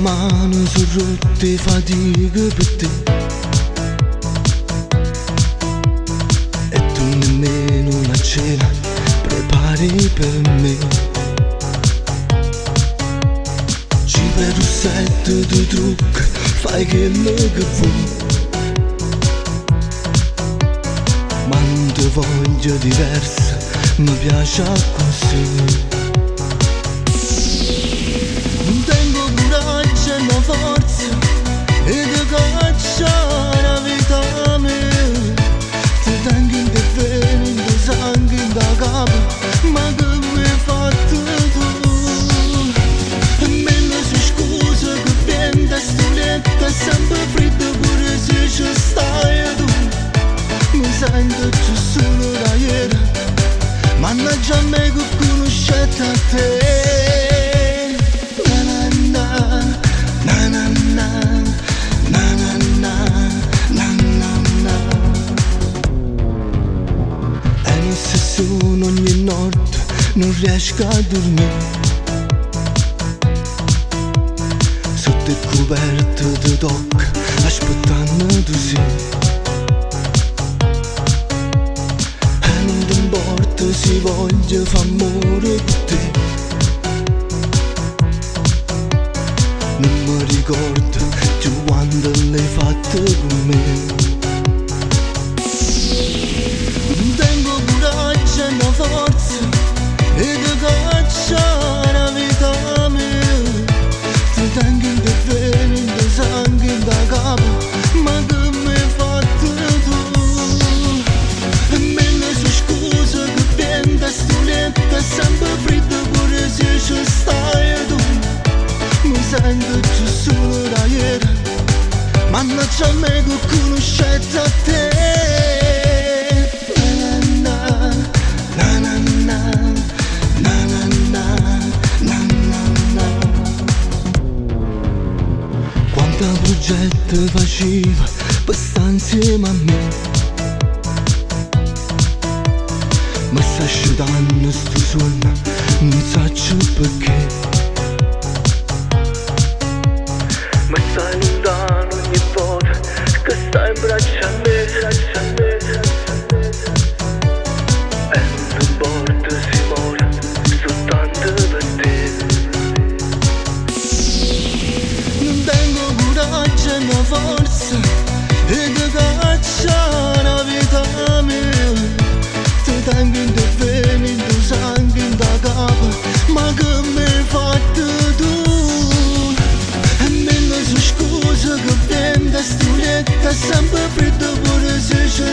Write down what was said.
mani sono rotte, fatica per te. E tu nemmeno una cena prepari per me. Ci per un set di trucchi, fai che vuoi, ma non ti voglio diversa, mi piace così. Non tengo coraggio e forza e ti caccia la vita mia. Ti tengo in te vene, in te sangue, in te capo, ma che mi hai fatto tu? E me ne so scusa che viene sto letto, è sempre freddo pure se ci stai tu. Mi sento più solo da ieri, mannaggia a me che ho conosciuto a te. Ogni notte non riesco a dormire, sotto il coperto ti tocca, aspettando tu sì. E non ti importa se voglio fa amore per te. Non mi ricordo già quando l'hai fatto con me. Non tengo coraggio e forza e ti caccia la vita mia. Ti tengo in te vene, in te sangue, in te capo, ma che mi hai fatto tu? E me ne so scusa che viene da sto letto, è sempre freddo pure se ci stai tu. Mi sento più solo da ieri, mannaggia a me che ho conosciuto a te. Quanta progetto faceva per stare insieme a me, ma sta asciugando sto sonno, non so perché. Ma stai lontano ogni volta che stai in braccio a me, braccio a me. E non ti importa se muore soltanto per te. Non tengo coraggio e forza e ti caccia la vita mia. Ti tengo in te vene, in te sangue, in te capo, ma che mi hai fatto tu? E me ne so scusa che viene da sto letto, è sempre freddo pure se ci